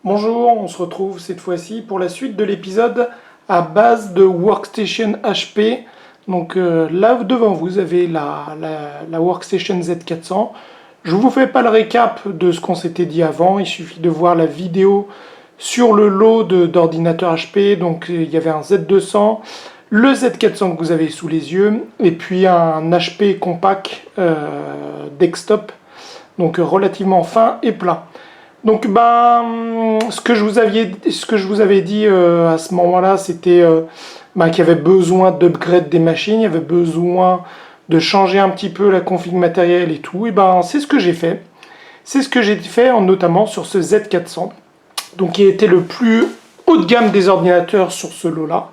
Bonjour, on se retrouve cette fois-ci pour la suite de l'épisode à base de Workstation HP. Donc là devant vous avez la Workstation Z400. Je ne vous fais pas le récap de ce qu'on s'était dit avant, il suffit de voir la vidéo sur le lot d'ordinateurs HP. Donc il y avait un Z200, le Z400 que vous avez sous les yeux, et puis un HP compact desktop, donc relativement fin et plat. Donc ce que je vous avais dit à ce moment-là, c'était qu'il y avait besoin d'upgrade des machines, il y avait besoin de changer un petit peu la config matérielle et tout. Et c'est ce que j'ai fait. C'est ce que j'ai fait notamment sur ce Z400, donc qui était le plus haut de gamme des ordinateurs sur ce lot-là.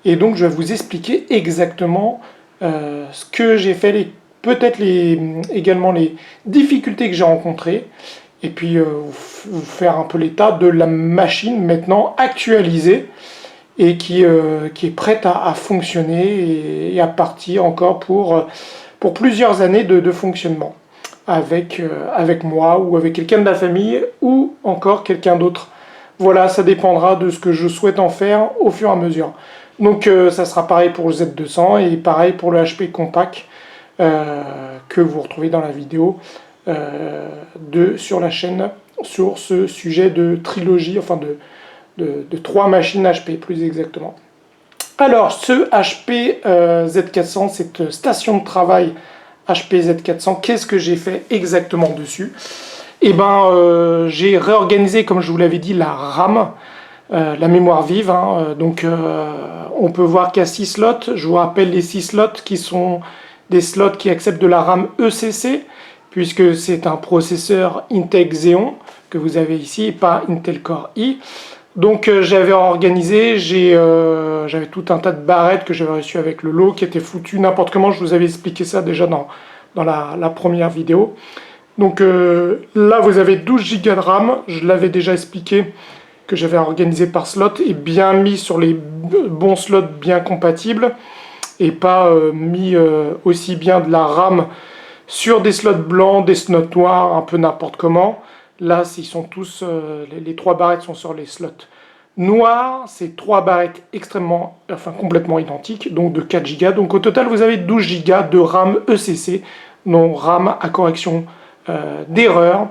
Et donc je vais vous expliquer exactement ce que j'ai fait, peut-être également les difficultés que j'ai rencontrées. Et puis vous faire un peu l'état de la machine maintenant actualisée et qui est prête à fonctionner et à partir encore pour plusieurs années de fonctionnement avec moi ou avec quelqu'un de la famille ou encore quelqu'un d'autre. Voilà, ça dépendra de ce que je souhaite en faire au fur et à mesure. Donc ça sera pareil pour le Z200 et pareil pour le HP Compact que vous retrouvez dans la vidéo. Sur la chaîne sur ce sujet de trilogie, enfin de 3 machines HP plus exactement. Alors ce HP Z400, cette station de travail HP Z400, qu'est-ce que j'ai fait exactement dessus? J'ai réorganisé, comme je vous l'avais dit, la RAM, la mémoire vive, donc on peut voir qu'il y a 6 slots. Je vous rappelle les 6 slots qui sont des slots qui acceptent de la RAM ECC, puisque c'est un processeur Intel Xeon que vous avez ici, et pas Intel Core i. Donc j'avais organisé, j'avais tout un tas de barrettes que j'avais reçues avec le lot, qui étaient foutues n'importe comment. Je vous avais expliqué ça déjà dans la première vidéo. Donc là vous avez 12 Go de RAM, je l'avais déjà expliqué, que j'avais organisé par slot et bien mis sur les bons slots bien compatibles, et pas mis aussi bien de la RAM sur des slots blancs, des slots noirs, un peu n'importe comment. Là, ils sont tous, les 3 barrettes sont sur les slots noirs. C'est 3 barrettes complètement identiques, donc de 4 Go. Donc au total, vous avez 12 Go de RAM ECC, non RAM à correction d'erreur.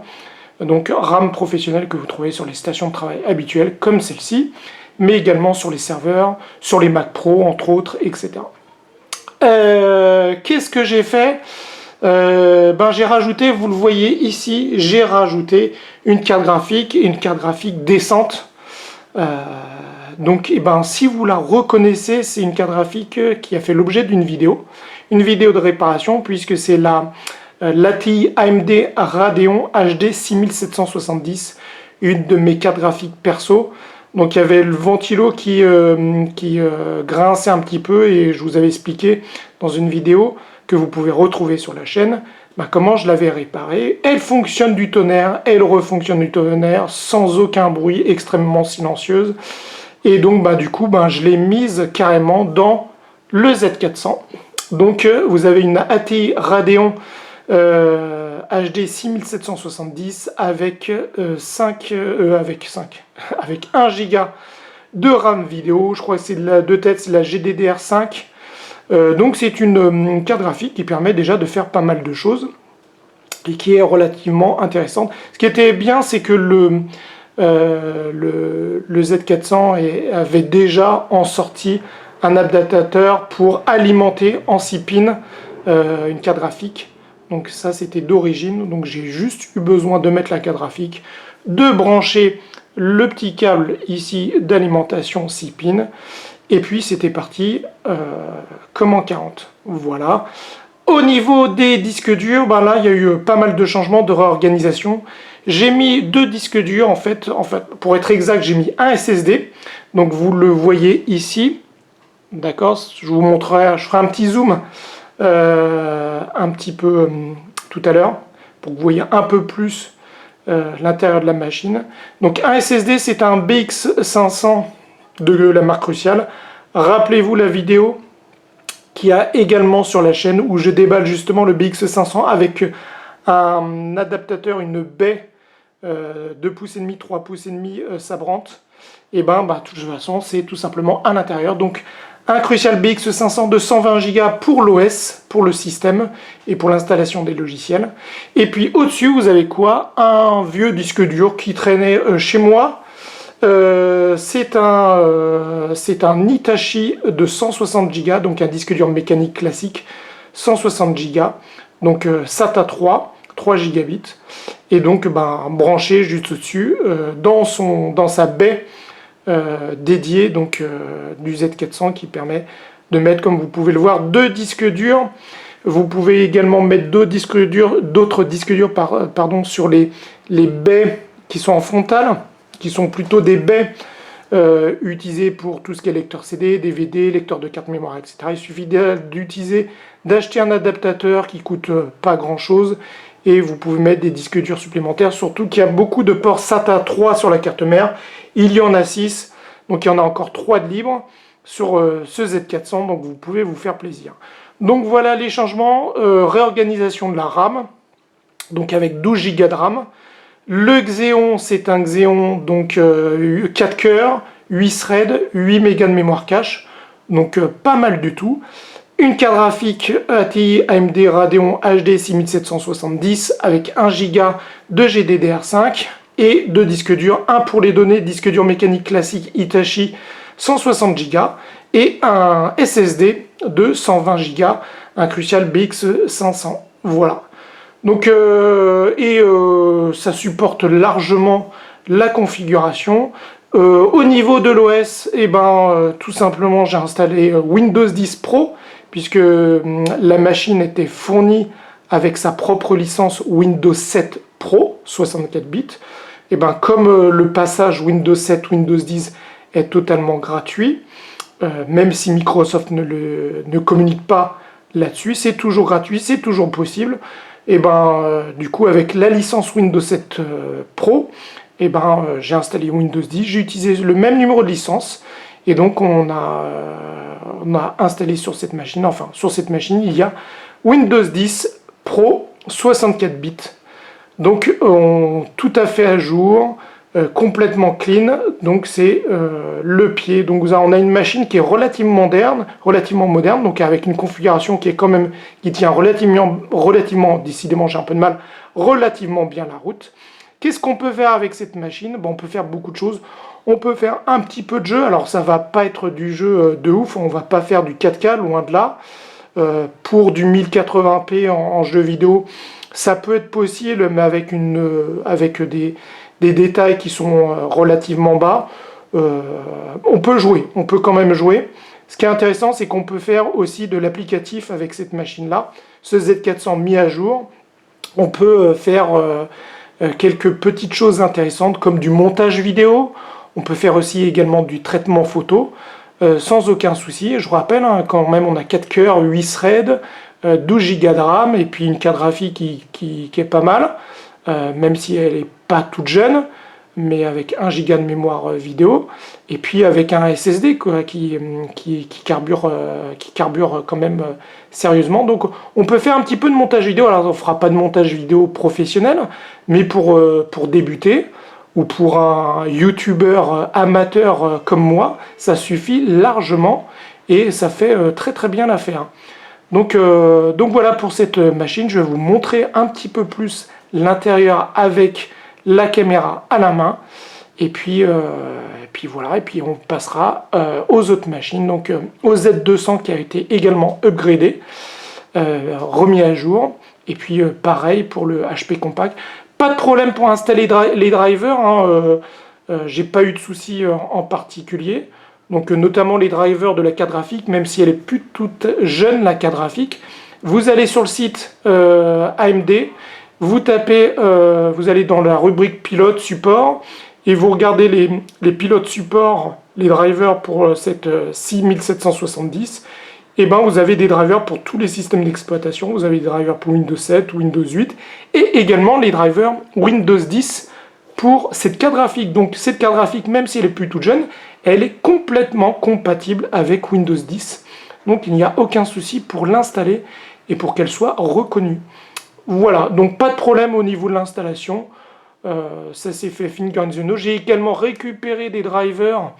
Donc RAM professionnelle que vous trouvez sur les stations de travail habituelles, comme celle-ci, mais également sur les serveurs, sur les Mac Pro, entre autres, etc. Qu'est-ce que j'ai fait? J'ai rajouté, vous le voyez ici, j'ai rajouté une carte graphique décente. Si vous la reconnaissez, c'est une carte graphique qui a fait l'objet d'une vidéo de réparation, puisque c'est l'ATI AMD Radeon HD 6770, une de mes cartes graphiques perso. Donc il y avait le ventilo qui grinçait un petit peu, et je vous avais expliqué dans une vidéo que vous pouvez retrouver sur la chaîne, comment je l'avais réparée. Elle fonctionne du tonnerre, elle refonctionne du tonnerre, sans aucun bruit, extrêmement silencieuse. Et donc je l'ai mise carrément dans le Z400. Donc vous avez une ATI Radeon HD 6770 avec 1 Go de RAM vidéo. Je crois que c'est de tête, c'est la GDDR5. Donc c'est une carte graphique qui permet déjà de faire pas mal de choses et qui est relativement intéressante. Ce qui était bien, c'est que le Z400 avait déjà en sortie un adaptateur pour alimenter en 6 pins une carte graphique. Donc ça c'était d'origine, donc j'ai juste eu besoin de mettre la carte graphique, de brancher le petit câble ici d'alimentation 6 pins, et puis c'était parti comme en 40. Voilà. Au niveau des disques durs, là il y a eu pas mal de changements, de réorganisation. J'ai mis 2 disques durs en fait, pour être exact, j'ai mis un SSD. Donc vous le voyez ici. D'accord, je vous montrerai, je ferai un petit zoom un petit peu tout à l'heure pour que vous voyez un peu plus l'intérieur de la machine. Donc un SSD, c'est un BX500 de la marque Crucial. Rappelez-vous la vidéo qu'il y a également sur la chaîne où je déballe justement le BX500 avec un adaptateur, une baie 2 pouces et demi, 3 pouces et demi sabrantes, et de toute façon c'est tout simplement à l'intérieur. Donc un Crucial BX500 de 120 Go pour l'OS, pour le système et pour l'installation des logiciels. Et puis au-dessus vous avez quoi? Un vieux disque dur qui traînait chez moi. C'est un Hitachi de 160 Go, donc un disque dur mécanique classique, 160 Go, donc SATA 3 gigabits, et donc branché juste au-dessus dans sa baie dédiée donc, du Z400 qui permet de mettre, comme vous pouvez le voir, 2 disques durs. Vous pouvez également mettre d'autres disques durs sur les baies qui sont en frontale, qui sont plutôt des baies utilisées pour tout ce qui est lecteur CD, DVD, lecteur de carte mémoire, etc. Il suffit d'acheter un adaptateur qui coûte pas grand chose et vous pouvez mettre des disques durs supplémentaires, surtout qu'il y a beaucoup de ports SATA 3 sur la carte mère. Il y en a 6, donc il y en a encore 3 de libres sur ce Z400, donc vous pouvez vous faire plaisir. Donc voilà les changements, réorganisation de la RAM, donc avec 12 Go de RAM. Le Xeon, c'est un Xeon, donc 4 cœurs, 8 threads, 8 mégas de mémoire cache, donc pas mal du tout. Une carte graphique ATI AMD Radeon HD 6770 avec 1 Go de GDDR5 et 2 disques durs, un pour les données, disque dur mécanique classique Hitachi 160 Go et un SSD de 120 Go, un Crucial BX500. Voilà. Donc, ça supporte largement la configuration. Au niveau de l'OS, tout simplement, j'ai installé Windows 10 Pro, puisque la machine était fournie avec sa propre licence Windows 7 Pro, 64 bits. Et comme le passage Windows 7, Windows 10 est totalement gratuit, même si Microsoft ne communique pas là-dessus, c'est toujours gratuit, c'est toujours possible. Et du coup, avec la licence Windows 7 Pro, j'ai installé Windows 10, j'ai utilisé le même numéro de licence, et donc on a installé sur cette machine, il y a Windows 10 Pro 64 bits, donc tout à fait à jour, complètement clean, donc c'est le pied. Donc on a une machine qui est relativement moderne, donc avec une configuration qui tient relativement, décidément j'ai un peu de mal, relativement bien la route. Qu'est-ce qu'on peut faire avec cette machine? On peut faire beaucoup de choses. On peut faire un petit peu de jeu, alors ça va pas être du jeu de ouf, on va pas faire du 4K, loin de là. Pour du 1080p en jeu vidéo, ça peut être possible, mais avec des détails qui sont relativement bas. On peut quand même jouer. Ce qui est intéressant, c'est qu'on peut faire aussi de l'applicatif avec cette machine-là, ce Z400 mis à jour. On peut faire quelques petites choses intéressantes comme du montage vidéo. On peut faire aussi également du traitement photo sans aucun souci. Je vous rappelle, quand même, on a 4 cœurs, 8 threads, 12 Go de RAM et puis une carte graphique qui est pas mal, même si elle n'est pas toute jeune, mais avec 1 Go de mémoire vidéo, et puis avec un SSD qui carbure quand même sérieusement. Donc on peut faire un petit peu de montage vidéo. Alors on ne fera pas de montage vidéo professionnel, mais pour débuter, ou pour un youtubeur amateur comme moi, ça suffit largement, et ça fait très très bien l'affaire. Donc voilà pour cette machine. Je vais vous montrer un petit peu plus l'intérieur avec la caméra à la main, et puis voilà, et puis on passera aux autres machines, donc au Z200 qui a été également upgradé, remis à jour, et puis pareil pour le HP Compact. Pas de problème pour installer les drivers, j'ai pas eu de soucis en particulier, donc notamment les drivers de la carte graphique, même si elle est plus toute jeune, la carte graphique. Vous allez sur le site AMD, vous tapez, vous allez dans la rubrique pilote support, et vous regardez les pilotes support, les drivers pour cette 6770, et vous avez des drivers pour tous les systèmes d'exploitation. Vous avez des drivers pour Windows 7, Windows 8, et également les drivers Windows 10 pour cette carte graphique. Donc cette carte graphique, même si elle est plus toute jeune, elle est complètement compatible avec Windows 10. Donc il n'y a aucun souci pour l'installer et pour qu'elle soit reconnue. Voilà, donc pas de problème au niveau de l'installation. Ça s'est fait finger in the nose. J'ai également récupéré des drivers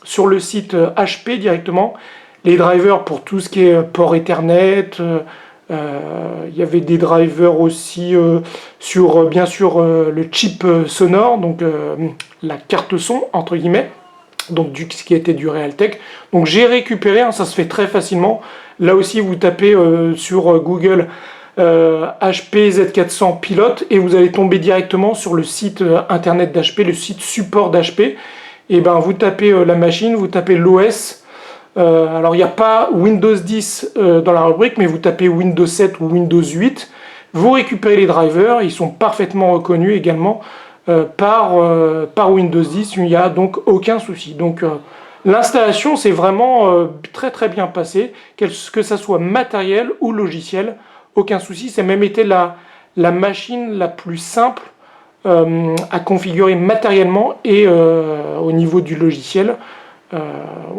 sur le site HP directement. Les drivers pour tout ce qui est port Ethernet. Il y avait des drivers aussi sur, bien sûr, le chip sonore, donc la carte son, entre guillemets, donc ce qui était du Realtek. Donc j'ai récupéré, hein, ça se fait très facilement. Là aussi, vous tapez sur Google HP Z400 pilote et vous allez tomber directement sur le site internet d'HP, le site support d'HP. Et ben vous tapez la machine, vous tapez l'OS. Alors il n'y a pas Windows 10 dans la rubrique, mais vous tapez Windows 7 ou Windows 8. Vous récupérez les drivers, ils sont parfaitement reconnus également par Windows 10. Il n'y a donc aucun souci. Donc l'installation s'est vraiment très très bien passée, que ça soit matériel ou logiciel, aucun souci. C'est même été la machine la plus simple à configurer matériellement et au niveau du logiciel.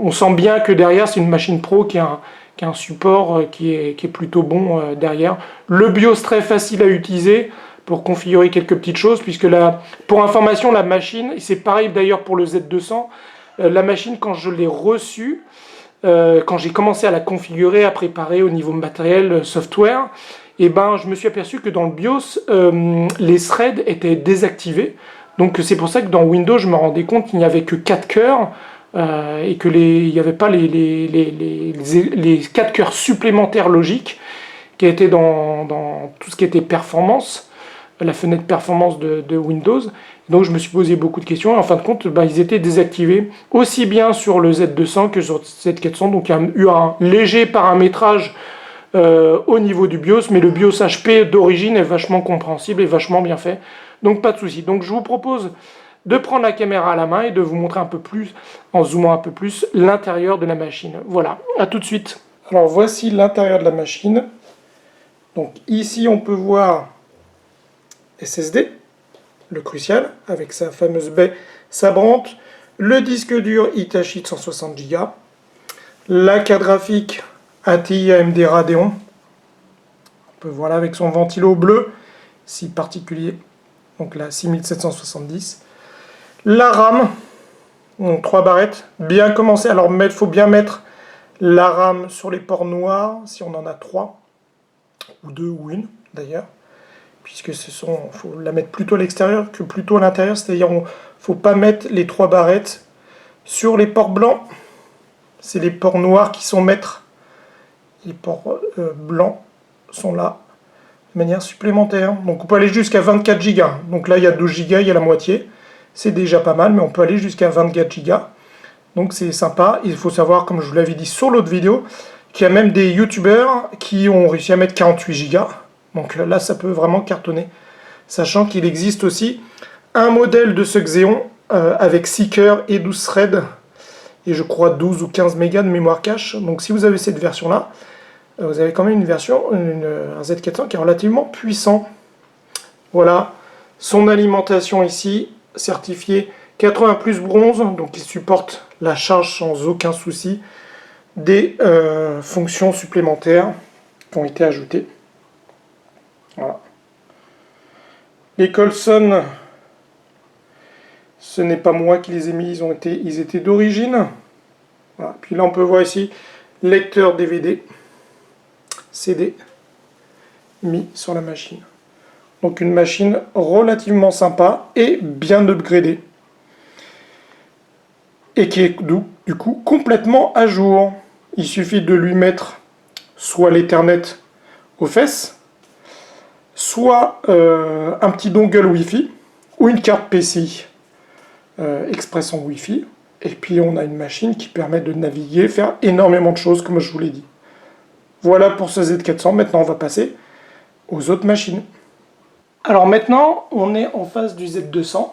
On sent bien que derrière c'est une machine pro qui a un support qui est plutôt bon derrière. Le BIOS très facile à utiliser pour configurer quelques petites choses, puisque là, pour information, la machine, et c'est pareil d'ailleurs pour le Z200, la machine quand je l'ai reçue, quand j'ai commencé à la configurer, à préparer au niveau matériel, software, et ben je me suis aperçu que dans le BIOS, les threads étaient désactivés. Donc c'est pour ça que dans Windows, je me rendais compte qu'il n'y avait que 4 cœurs, et que il n'y avait pas les 4 cœurs supplémentaires logiques qui étaient dans tout ce qui était performance, la fenêtre performance de Windows. Donc je me suis posé beaucoup de questions et en fin de compte ils étaient désactivés aussi bien sur le Z200 que sur le Z400. Donc il y a eu un léger paramétrage au niveau du BIOS, mais le BIOS HP d'origine est vachement compréhensible et vachement bien fait, donc pas de souci. Donc je vous propose de prendre la caméra à la main et de vous montrer un peu plus, en zoomant un peu plus, l'intérieur de la machine. Voilà, à tout de suite. Alors voici l'intérieur de la machine. Donc ici on peut voir SSD, le crucial, avec sa fameuse baie sabrante, le disque dur Hitachi de 160 Go, la carte graphique ATI AMD Radeon, on peut voir là avec son ventilo bleu, si particulier, donc la 6770, la RAM, donc 3 barrettes, bien commencé. Alors il faut bien mettre la RAM sur les ports noirs, si on en a 3, ou 2 ou 1 d'ailleurs, puisque faut la mettre plutôt à l'extérieur que plutôt à l'intérieur, c'est-à-dire il ne faut pas mettre les 3 barrettes sur les ports blancs, c'est les ports noirs qui sont maîtres, les ports blancs sont là de manière supplémentaire. Donc on peut aller jusqu'à 24 Go, donc là il y a 12 Go, il y a la moitié. C'est déjà pas mal, mais on peut aller jusqu'à 24 Go. Donc c'est sympa. Il faut savoir, comme je vous l'avais dit sur l'autre vidéo, qu'il y a même des youtubeurs qui ont réussi à mettre 48 Go. Donc là, ça peut vraiment cartonner. Sachant qu'il existe aussi un modèle de ce Xeon avec 6 cœurs et 12 threads. Et je crois 12 ou 15 mégas de mémoire cache. Donc si vous avez cette version-là, vous avez quand même une version, un Z400 qui est relativement puissant. Voilà son alimentation ici. Certifié 80 plus bronze, donc il supporte la charge sans aucun souci, des fonctions supplémentaires qui ont été ajoutées. Voilà. Les Colson, ce n'est pas moi qui les ai mis, ils étaient d'origine. Voilà. Puis là on peut voir ici lecteur DVD, CD mis sur la machine. Donc une machine relativement sympa et bien upgradée. Et qui est du coup complètement à jour. Il suffit de lui mettre soit l'Ethernet aux fesses, soit un petit dongle Wi-Fi, ou une carte PCI Express en Wi-Fi. Et puis on a une machine qui permet de naviguer, faire énormément de choses comme je vous l'ai dit. Voilà pour ce Z400. Maintenant on va passer aux autres machines. Alors maintenant, on est en face du Z200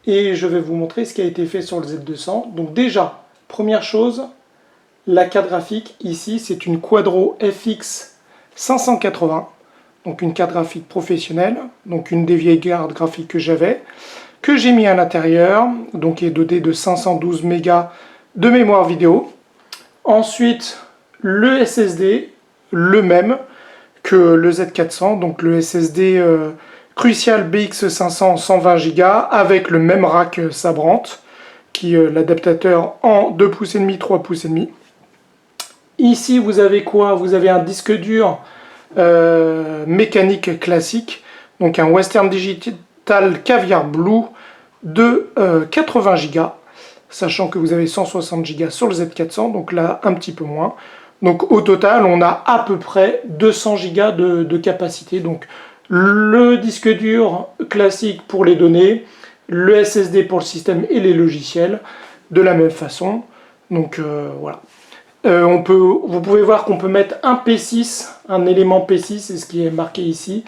et je vais vous montrer ce qui a été fait sur le Z200. Donc déjà, première chose, la carte graphique. Ici, c'est une Quadro FX 580, donc une carte graphique professionnelle, donc une des vieilles cartes graphiques que j'avais, que j'ai mis à l'intérieur, donc qui est dotée de 512 mégas de mémoire vidéo. Ensuite, le SSD, le même que le Z400, donc le SSD Crucial BX500 120 Go avec le même rack Sabrante, qui l'adaptateur en 2,5 pouces, 3,5 pouces. Ici, vous avez quoi? Vous avez un disque dur mécanique classique, donc un Western Digital Caviar Blue de 80 Go, sachant que vous avez 160 Go sur le Z400, donc là un petit peu moins. Donc au total, on a à peu près 200 Go de capacité. Donc le disque dur classique pour les données, le SSD pour le système et les logiciels, de la même façon. Donc voilà. Vous pouvez voir qu'on peut mettre un P6, un élément P6, c'est ce qui est marqué ici.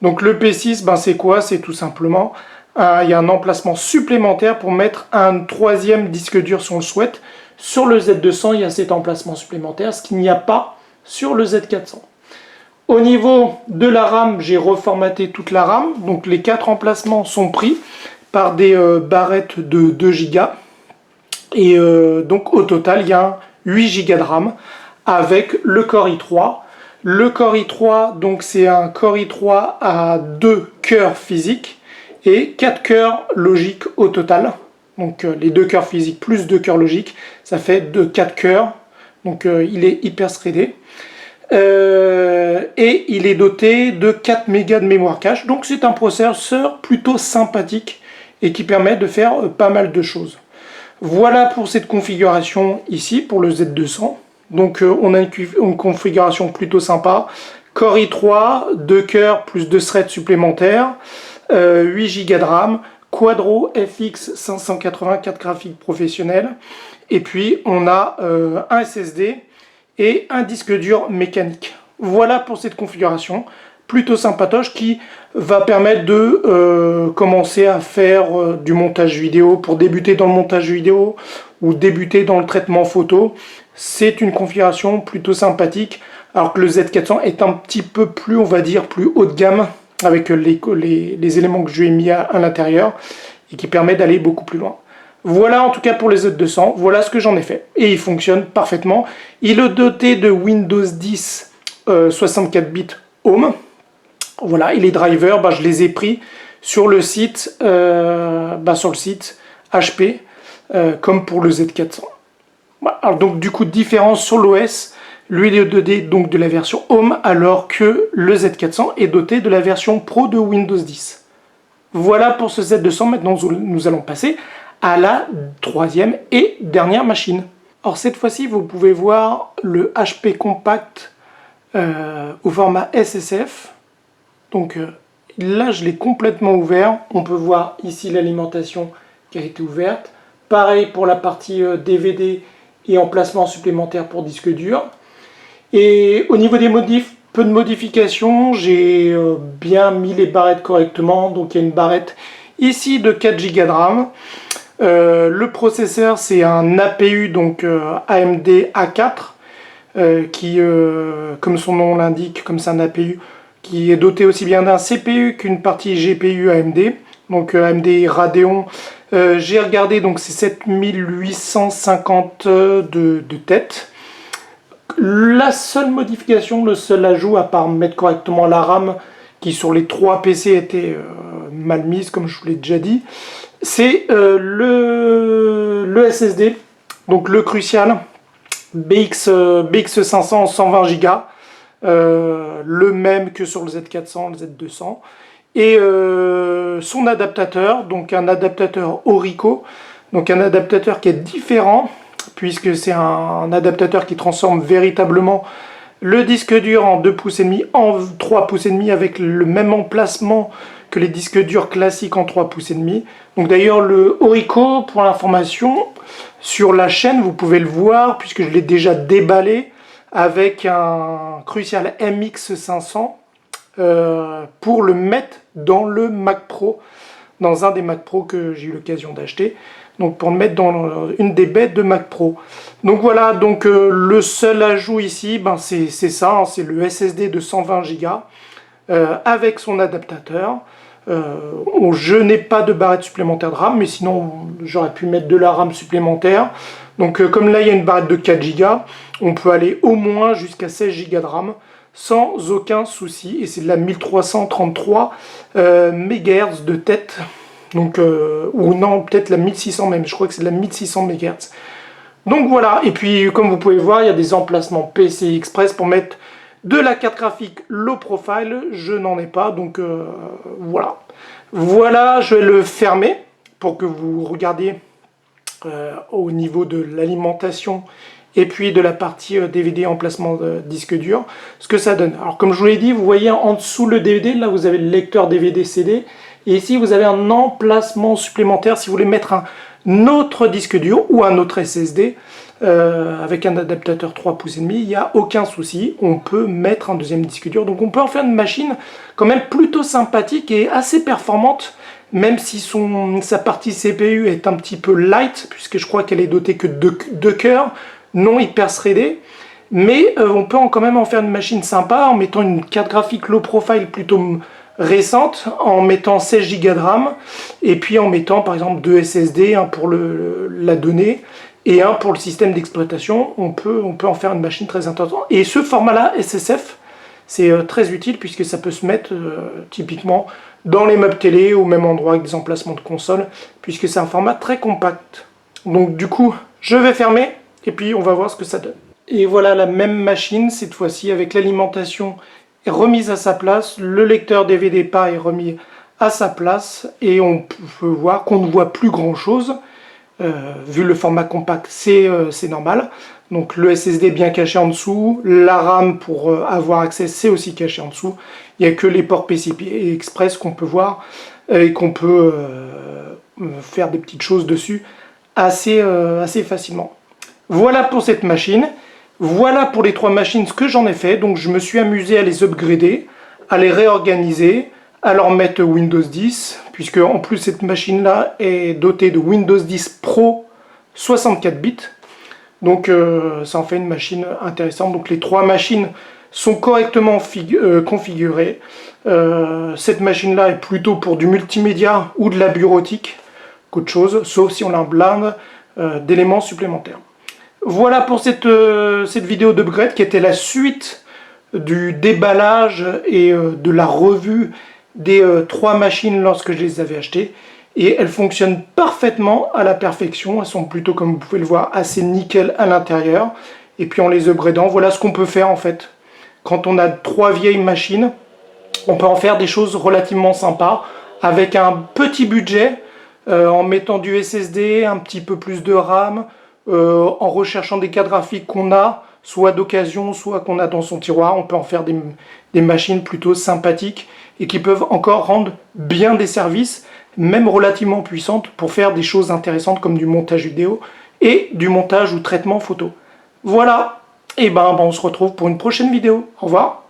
Donc le P6, ben, c'est quoi? C'est tout simplement, il y a un emplacement supplémentaire pour mettre un troisième disque dur si on le souhaite. Sur le Z200, il y a cet emplacement supplémentaire, ce qu'il n'y a pas sur le Z400. Au niveau de la RAM, j'ai reformaté toute la RAM. Donc les 4 emplacements sont pris par des barrettes de 2 Go. Et donc au total, il y a 8 Go de RAM avec le Core i3. Le Core i3, donc c'est un Core i3 à 2 cœurs physiques et 4 cœurs logiques au total. Donc les 2 cœurs physiques plus 2 cœurs logiques, ça fait 4 cœurs. Donc il est hyper threadé. Et il est doté de 4 mégas de mémoire cache. Donc c'est un processeur plutôt sympathique et qui permet de faire pas mal de choses. Voilà pour cette configuration ici, pour le Z200. Donc on a une configuration plutôt sympa. Core i3, 2 cœurs plus 2 threads supplémentaires, 8 Go de RAM, Quadro FX 584 graphiques professionnels. Et puis on a un SSD et un disque dur mécanique. Voilà pour cette configuration plutôt sympatoche qui va permettre de commencer à faire du montage vidéo. Pour débuter dans le montage vidéo ou débuter dans le traitement photo, c'est une configuration plutôt sympathique, alors que le Z400 est un petit peu plus, on va dire, plus haut de gamme avec les éléments que je lui ai mis à l'intérieur et qui permet d'aller beaucoup plus loin. Voilà en tout cas pour les Z200, voilà ce que j'en ai fait. Et il fonctionne parfaitement. Il est doté de Windows 10 64 bits Home. Voilà, et les drivers, je les ai pris sur le site, HP, comme pour le Z400. Alors donc du coup, différence sur l'OS, lui il est doté donc de la version Home, alors que le Z400 est doté de la version Pro de Windows 10. Voilà pour ce Z200, maintenant nous allons passer à la troisième et dernière machine. Alors cette fois-ci, vous pouvez voir le HP Compact au format SSF. Donc là, je l'ai complètement ouvert. On peut voir ici l'alimentation qui a été ouverte. Pareil pour la partie DVD et emplacement supplémentaire pour disque dur. Et au niveau des modifs, peu de modifications. J'ai bien mis les barrettes correctement. Donc il y a une barrette ici de 4 Go de RAM. Le processeur, c'est un APU, donc AMD A4, qui, comme son nom l'indique, comme c'est un APU, qui est doté aussi bien d'un CPU qu'une partie GPU AMD, donc AMD Radeon. J'ai regardé, donc c'est 7850 de tête. La seule modification, le seul ajout, à part mettre correctement la RAM, qui sur les 3 PC était mal mise, comme je vous l'ai déjà dit, c'est le SSD, donc le Crucial BX500 120 Go. Le même que sur le Z400, le Z200, et son adaptateur, donc un adaptateur Orico, donc un adaptateur qui est différent, puisque c'est un adaptateur qui transforme véritablement le disque dur en 2,5 pouces en 3,5 pouces avec le même emplacement que les disques durs classiques en 3,5 pouces. Donc d'ailleurs le Orico, pour l'information, sur la chaîne, vous pouvez le voir, puisque je l'ai déjà déballé, avec un Crucial MX500 pour le mettre dans le Mac Pro, dans un des Mac Pro que j'ai eu l'occasion d'acheter, donc pour le mettre dans une des bêtes de Mac Pro. Donc voilà, donc le seul ajout ici, c'est ça, c'est le SSD de 120 Go avec son adaptateur. Je n'ai pas de barrette supplémentaire de RAM, mais sinon j'aurais pu mettre de la RAM supplémentaire. Donc comme là il y a une barrette de 4 Go, on peut aller au moins jusqu'à 16 Go de RAM sans aucun souci. Et c'est de la 1333 MHz de tête. Donc, ou non, peut-être la 1600 même, je crois que c'est de la 1600 MHz. Donc voilà, et puis comme vous pouvez voir, il y a des emplacements PCI Express pour mettre de la carte graphique low profile, je n'en ai pas, donc voilà. Voilà, je vais le fermer pour que vous regardiez au niveau de l'alimentation et puis de la partie DVD emplacement de disque dur, ce que ça donne. Alors comme je vous l'ai dit, vous voyez en dessous le DVD, là vous avez le lecteur DVD-CD, et ici vous avez un emplacement supplémentaire si vous voulez mettre un autre disque dur ou un autre SSD, avec un adaptateur 3,5 pouces, il n'y a aucun souci, on peut mettre un deuxième disque dur, donc on peut en faire une machine quand même plutôt sympathique et assez performante, même si sa partie CPU est un petit peu light, puisque je crois qu'elle est dotée que de 2 cœurs, non hyper threadée, mais on peut quand même en faire une machine sympa en mettant une carte graphique low profile plutôt récente, en mettant 16 Go de RAM, et puis en mettant par exemple 2 SSD, un pour la donnée, et un pour le système d'exploitation. On peut en faire une machine très intéressante. Et ce format-là, SSF, c'est très utile puisque ça peut se mettre typiquement dans les meubles télé au même endroit que des emplacements de console, puisque c'est un format très compact. Donc du coup, je vais fermer et puis on va voir ce que ça donne. Et voilà la même machine, cette fois-ci avec l'alimentation remise à sa place, le lecteur DVD pas est remis à sa place, et on peut voir qu'on ne voit plus grand-chose. Vu le format compact, c'est normal. Donc le SSD bien caché en dessous, la RAM pour avoir accès, c'est aussi caché en dessous. Il n'y a que les ports PCI Express qu'on peut voir et qu'on peut faire des petites choses dessus assez facilement. Voilà pour cette machine. Voilà pour les 3 machines ce que j'en ai fait. Donc je me suis amusé à les upgrader, à les réorganiser, à leur mettre Windows 10, puisque en plus cette machine là est dotée de Windows 10 Pro 64 bits, donc ça en fait une machine intéressante. Donc les 3 machines sont correctement configurées. Cette machine là est plutôt pour du multimédia ou de la bureautique qu'autre chose, sauf si on la blinde d'éléments supplémentaires. Voilà pour cette vidéo d'upgrade qui était la suite du déballage et de la revue des 3 machines lorsque je les avais achetées, et elles fonctionnent parfaitement à la perfection. Elles sont plutôt, comme vous pouvez le voir, assez nickel à l'intérieur. Et puis en les upgradant, voilà ce qu'on peut faire en fait. Quand on a 3 vieilles machines, on peut en faire des choses relativement sympas avec un petit budget, en mettant du SSD, un petit peu plus de RAM, en recherchant des cartes graphiques qu'on a, soit d'occasion, soit qu'on a dans son tiroir. On peut en faire des machines plutôt sympathiques et qui peuvent encore rendre bien des services, même relativement puissantes, pour faire des choses intéressantes comme du montage vidéo et du montage ou traitement photo. Voilà, et ben on se retrouve pour une prochaine vidéo. Au revoir.